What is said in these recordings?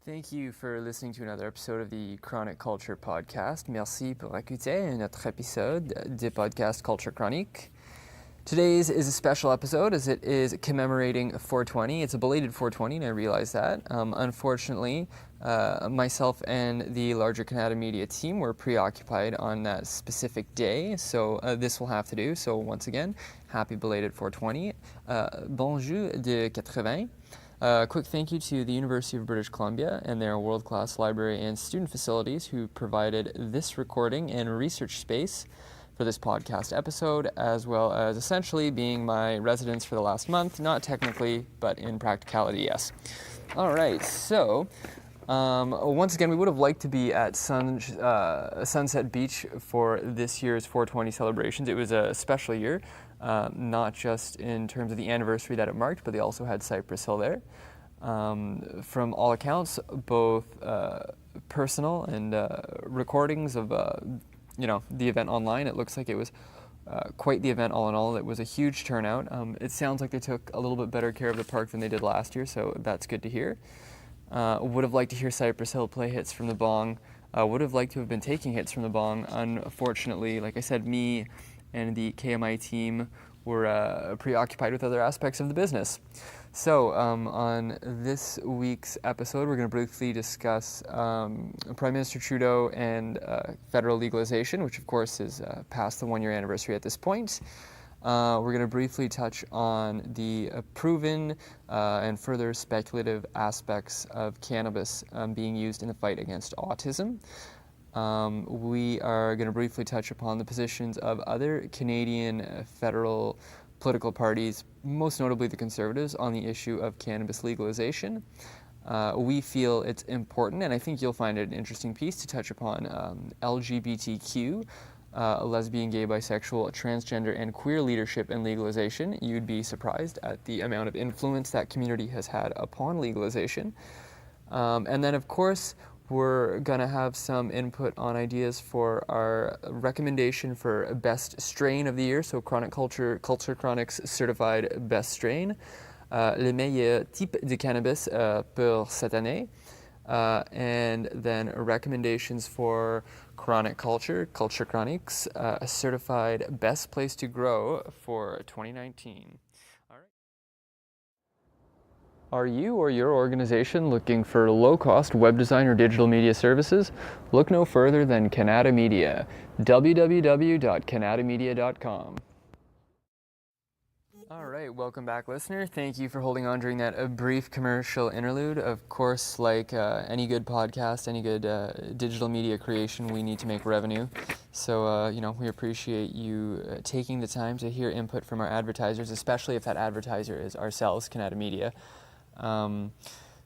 Thank you for listening to another episode of the Chronic Culture Podcast. Merci pour écouter notre épisode du podcast Culture Chronique. Today's is a special episode as it is commemorating 420. It's a belated 420, and I realize that. Unfortunately, myself and the larger Kanata media team were preoccupied on that specific day, so this will have to do. So once again, happy belated 420. Bonjour de 80. Quick thank you to the University of British Columbia and their world-class library and student facilities who provided this recording and research space for this podcast episode, as well as essentially being my residence for the last month, not technically, but in practicality, yes. All right, so once again, we would have liked to be at Sunset Beach for this year's 420 celebrations. It was a special year. Not just in terms of the anniversary that it marked, but they also had Cypress Hill there. From all accounts, both personal and recordings of the event online, it looks like it was quite the event all in all. It was a huge turnout. It sounds like they took a little bit better care of the park than they did last year, so that's good to hear. Would have liked to hear Cypress Hill play hits from the bong. Would have liked to have been taking hits from the bong. Unfortunately, like I said, me and the KMI team were preoccupied with other aspects of the business. So on this week's episode, we're going to briefly discuss Prime Minister Trudeau and federal legalization, which of course is past the one-year anniversary at this point. We're going to briefly touch on the proven and further speculative aspects of cannabis being used in the fight against autism. We are going to briefly touch upon the positions of other Canadian federal political parties, most notably the Conservatives, on the issue of cannabis legalization. We feel it's important, and I think you'll find it an interesting piece to touch upon LGBTQ, lesbian, gay, bisexual, transgender, and queer leadership and legalization. You'd be surprised at the amount of influence that community has had upon legalization. And then, of course, we're going to have some input on ideas for our recommendation for best strain of the year, so Chronic Culture Chronics certified best strain, le meilleur type de cannabis pour cette année, and then recommendations for Chronic Culture Chronics, a certified best place to grow for 2019. Are you or your organization looking for low-cost web design or digital media services? Look no further than Kanata Media, www.kanatamedia.com. All right, welcome back, listener. Thank you for holding on during that brief commercial interlude. Of course, like any good podcast, any good digital media creation, we need to make revenue. So, we appreciate you taking the time to hear input from our advertisers, especially if that advertiser is ourselves, Kanata Media.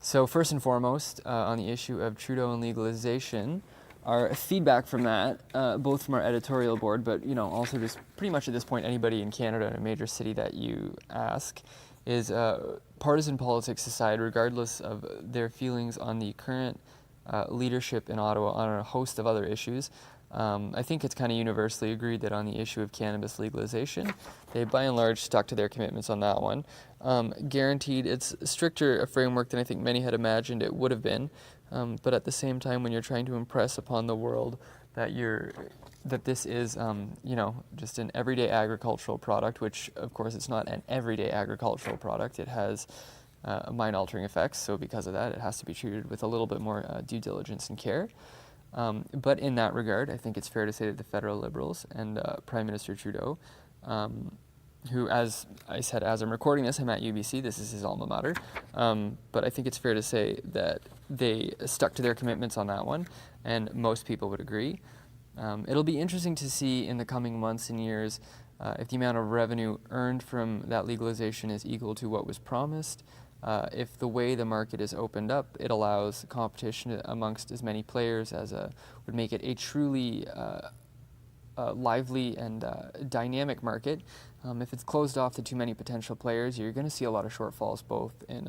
So first and foremost, on the issue of Trudeau and legalization, our feedback from that, both from our editorial board, but also just pretty much at this point anybody in Canada in a major city that you ask, is partisan politics aside, regardless of their feelings on the current leadership in Ottawa on a host of other issues. I think it's kind of universally agreed that on the issue of cannabis legalization, they by and large stuck to their commitments on that one. Guaranteed it's stricter a framework than I think many had imagined it would have been, but at the same time, when you're trying to impress upon the world that this is just an everyday agricultural product, which of course it's not an everyday agricultural product, it has mind-altering effects, so because of that it has to be treated with a little bit more due diligence and care. But in that regard, I think it's fair to say that the federal Liberals and Prime Minister Trudeau, who, as I said, as I'm recording this, I'm at UBC, this is his alma mater, but I think it's fair to say that they stuck to their commitments on that one, and most people would agree. It'll be interesting to see in the coming months and years if the amount of revenue earned from that legalization is equal to what was promised. If the way the market is opened up, it allows competition amongst as many players as would make it a truly lively and dynamic market. If it's closed off to too many potential players, you're going to see a lot of shortfalls, both in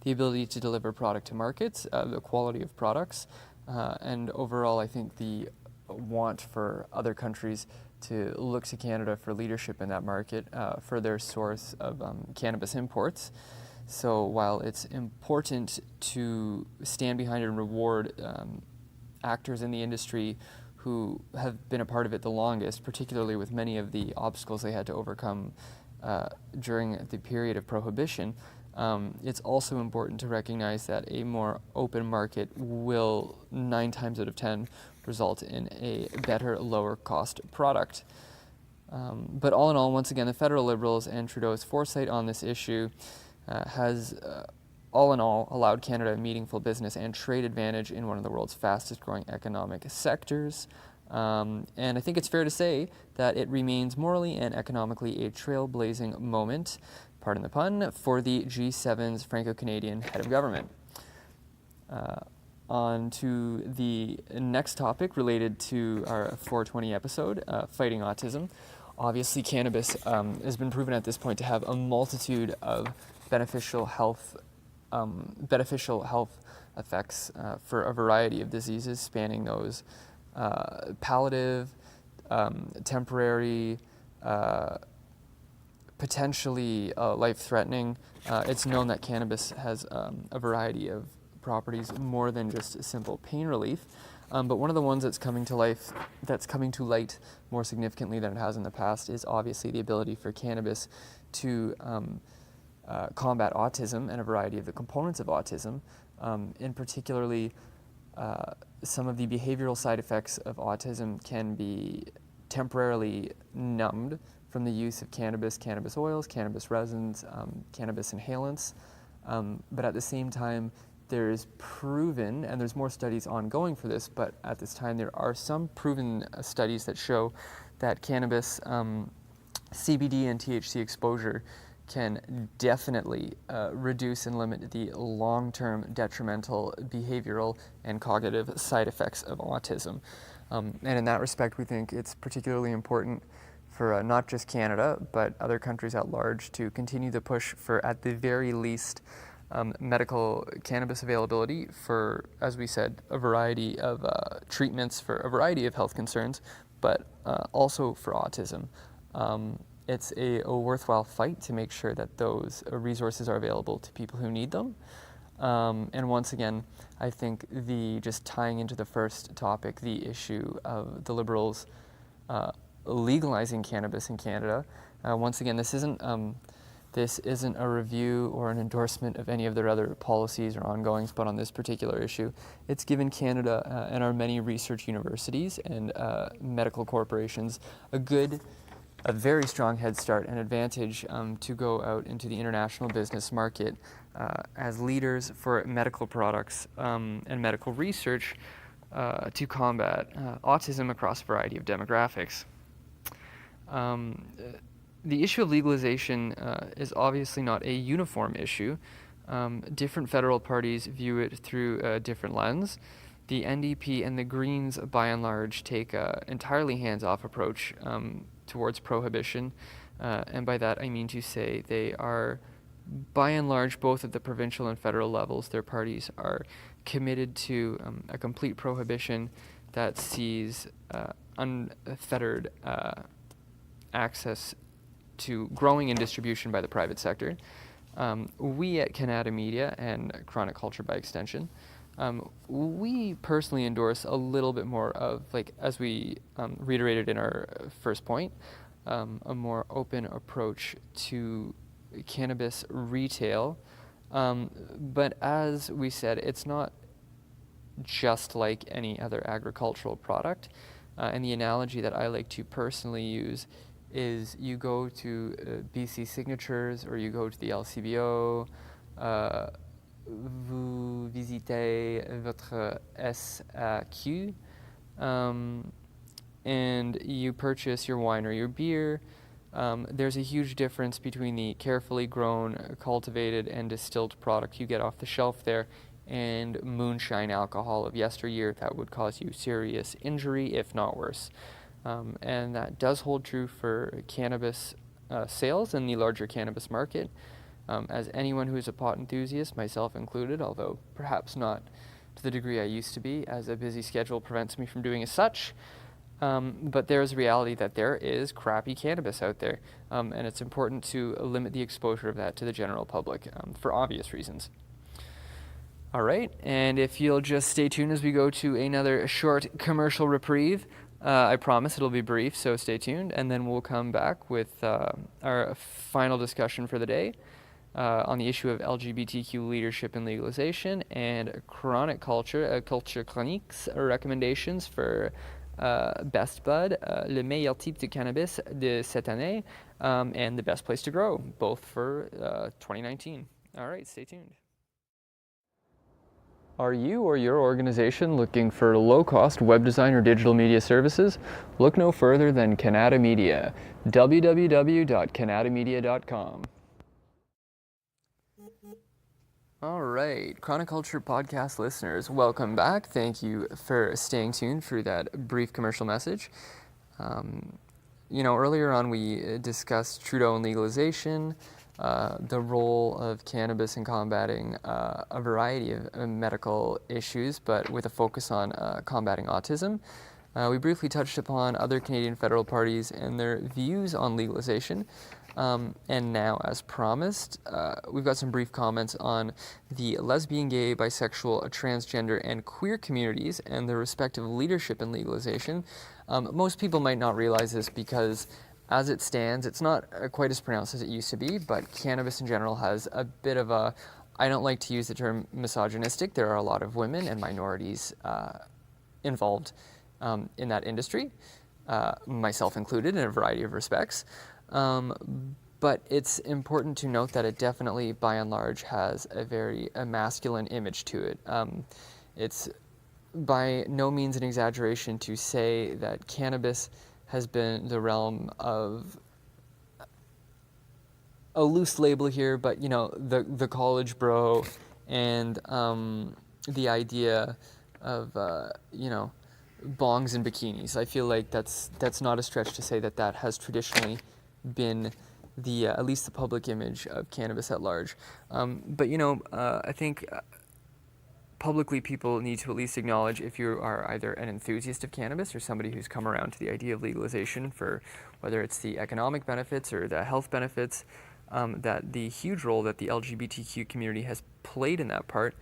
the ability to deliver product to markets, the quality of products, and overall, I think the want for other countries to look to Canada for leadership in that market for their source of cannabis imports. So while it's important to stand behind and reward actors in the industry who have been a part of it the longest, particularly with many of the obstacles they had to overcome during the period of prohibition, it's also important to recognize that a more open market will 9 times out of 10 result in a better, lower cost product. But all in all, once again, the federal Liberals and Trudeau's foresight on this issue has, all in all, allowed Canada a meaningful business and trade advantage in one of the world's fastest growing economic sectors. And I think it's fair to say that it remains morally and economically a trailblazing moment, pardon the pun, for the G7's Franco-Canadian head of government. On to the next topic related to our 420 episode, fighting autism. Obviously, cannabis has been proven at this point to have a multitude of beneficial health effects for a variety of diseases, spanning those palliative, temporary, potentially life-threatening. It's known that cannabis has a variety of properties more than just simple pain relief. But one of the ones that's coming to light more significantly than it has in the past is obviously the ability for cannabis to combat autism and a variety of the components of autism. In particularly, some of the behavioral side effects of autism can be temporarily numbed from the use of cannabis oils, cannabis resins, cannabis inhalants. But at the same time, there's proven, and there's more studies ongoing for this, but at this time there are some proven studies that show that cannabis, CBD and THC exposure can definitely reduce and limit the long-term detrimental behavioral and cognitive side effects of autism. And in that respect, we think it's particularly important for not just Canada, but other countries at large to continue the push for, at the very least, medical cannabis availability for, as we said, a variety of treatments for a variety of health concerns, but also for autism. It's a worthwhile fight to make sure that those resources are available to people who need them. And once again, I think just tying into the first topic, the issue of the Liberals legalizing cannabis in Canada. Once again, this isn't a review or an endorsement of any of their other policies or ongoings, but on this particular issue, it's given Canada and our many research universities and medical corporations a very strong head start and advantage to go out into the international business market as leaders for medical products and medical research to combat autism across a variety of demographics. The issue of legalization is obviously not a uniform issue. Different federal parties view it through a different lens. The NDP and the Greens, by and large, take an entirely hands-off approach towards prohibition, and by that I mean to say they are, by and large, both at the provincial and federal levels, their parties are committed to a complete prohibition that sees unfettered access to growing and distribution by the private sector. We at Kanata Media and Chronic Culture by extension, we personally endorse a little bit more of, like, as we reiterated in our first point, a more open approach to cannabis retail. But as we said, it's not just like any other agricultural product. And the analogy that I like to personally use is you go to BC Signatures or you go to the LCBO, vous visitez votre SAQ, and you purchase your wine or your beer. There's a huge difference between the carefully grown, cultivated, and distilled product you get off the shelf there and moonshine alcohol of yesteryear that would cause you serious injury, if not worse. And that does hold true for cannabis sales in the larger cannabis market. As anyone who is a pot enthusiast, myself included, although perhaps not to the degree I used to be, as a busy schedule prevents me from doing as such, But there's a reality that there is crappy cannabis out there, and it's important to limit the exposure of that to the general public for obvious reasons. All right, and if you'll just stay tuned as we go to another short commercial reprieve. I promise it'll be brief, so stay tuned, and then we'll come back with our final discussion for the day on the issue of LGBTQ leadership and legalization and chronic culture, culture chroniques recommendations for Best Bud, le meilleur type de cannabis de cette année, and the best place to grow, both for 2019. All right, stay tuned. Are you or your organization looking for low-cost web design or digital media services? Look no further than Kanata Media, www.kanatamedia.com. All right, Chronic Culture podcast listeners, welcome back. Thank you for staying tuned through that brief commercial message. Earlier on we discussed Trudeau and legalization, the role of cannabis in combating a variety of medical issues, but with a focus on combating autism. We briefly touched upon other Canadian federal parties and their views on legalization. And now, as promised, we've got some brief comments on the lesbian, gay, bisexual, transgender, and queer communities and their respective leadership in legalization. Most people might not realize this because, as it stands, it's not quite as pronounced as it used to be, but cannabis in general has a bit of a, I don't like to use the term misogynistic. There are a lot of women and minorities involved in that industry, myself included, in a variety of respects. But it's important to note that it definitely, by and large, has a very masculine image to it. It's by no means an exaggeration to say that cannabis has been the realm of a loose label here, but the college bro and the idea of bongs and bikinis. I feel like that's not a stretch to say that has traditionally been the at least the public image of cannabis at large. But I think publicly people need to at least acknowledge if you are either an enthusiast of cannabis or somebody who's come around to the idea of legalization for whether it's the economic benefits or the health benefits, that the huge role that the LGBTQ community has played in that part.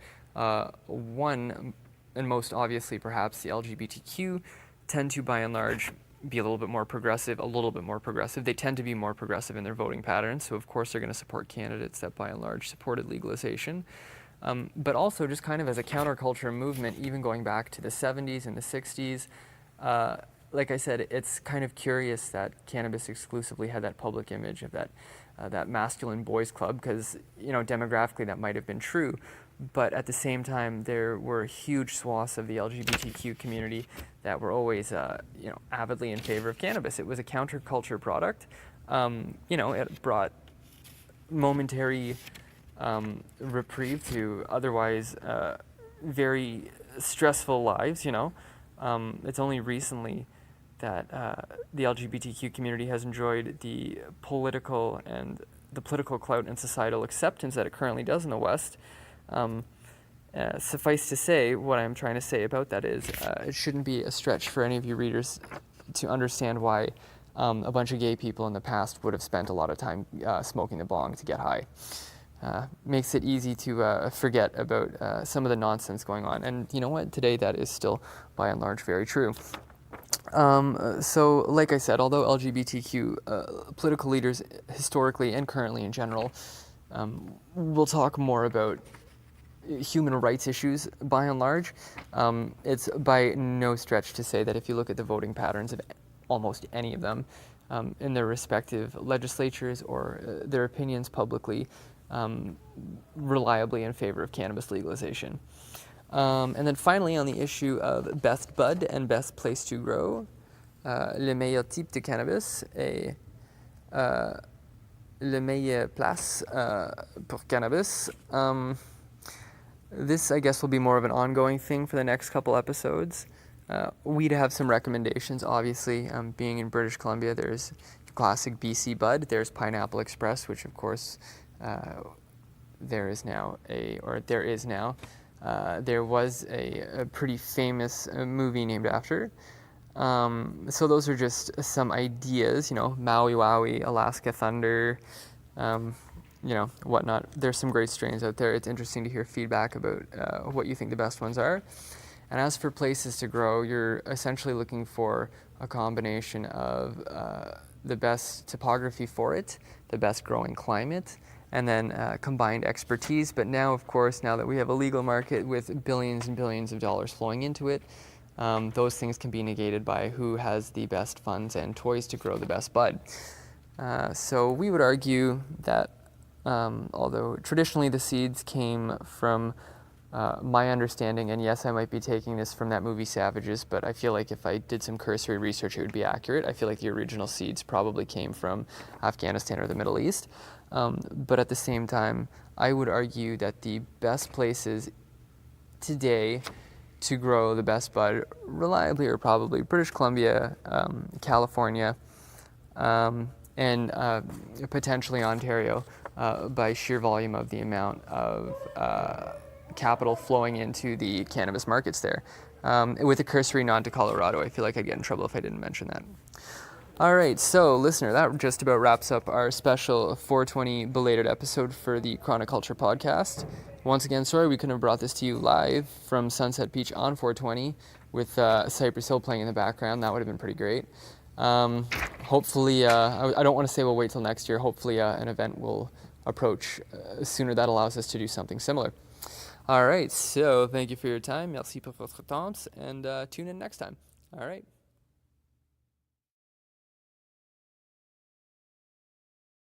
One, and most obviously perhaps the LGBTQ tend to by and large be a little bit more progressive. They tend to be more progressive in their voting patterns, so of course they're going to support candidates that by and large supported legalization. But also just kind of as a counterculture movement, even going back to the 70s and the 60s, like I said, it's kind of curious that cannabis exclusively had that public image of that masculine boys club, because demographically that might have been true, but at the same time there were huge swaths of the LGBTQ community that were always avidly in favor of cannabis. It was a counterculture product. It brought momentary reprieve to otherwise very stressful lives. It's only recently that the LGBTQ community has enjoyed the political clout and societal acceptance that it currently does in the West. Suffice to say, what I'm trying to say about that is it shouldn't be a stretch for any of you readers to understand why a bunch of gay people in the past would have spent a lot of time smoking the bong to get high. Makes it easy to forget about some of the nonsense going on. And you know what? Today that is still, by and large, very true. So, like I said, although LGBTQ political leaders historically and currently in general will talk more about human rights issues by and large, it's by no stretch to say that if you look at the voting patterns of almost any of them in their respective legislatures or their opinions publicly, reliably in favor of cannabis legalization. And then finally, on the issue of Best Bud and Best Place to Grow, le meilleur type de cannabis et le meilleur place pour cannabis. This, I guess, will be more of an ongoing thing for the next couple episodes. We'd have some recommendations, obviously. Being in British Columbia, there's classic BC Bud. There's Pineapple Express, which, of course, there is now. There was a pretty famous movie named after. So those are just some ideas, Maui Wowie, Alaska Thunder, whatnot. There's some great strains out there. It's interesting to hear feedback about what you think the best ones are. And as for places to grow, you're essentially looking for a combination of the best topography for it, the best growing climate, and then combined expertise. But now, of course, now that we have a legal market with billions and billions of dollars flowing into it, those things can be negated by who has the best funds and toys to grow the best bud. So we would argue that although traditionally the seeds came from my understanding, and yes, I might be taking this from that movie Savages, but I feel like if I did some cursory research, it would be accurate. I feel like the original seeds probably came from Afghanistan or the Middle East. But at the same time, I would argue that the best places today to grow the best bud reliably are probably British Columbia, California, and potentially Ontario by sheer volume of the amount of capital flowing into the cannabis markets there. With a cursory nod to Colorado, I feel like I'd get in trouble if I didn't mention that. All right, so listener, that just about wraps up our special 420 belated episode for the Chronic Culture podcast. Once again, sorry we couldn't have brought this to you live from Sunset Beach on 420 with Cypress Hill playing in the background. That would have been pretty great. Hopefully, I don't want to say we'll wait till next year. Hopefully an event will approach sooner that allows us to do something similar. All right, so thank you for your time. Merci pour votre temps, and tune in next time. All right.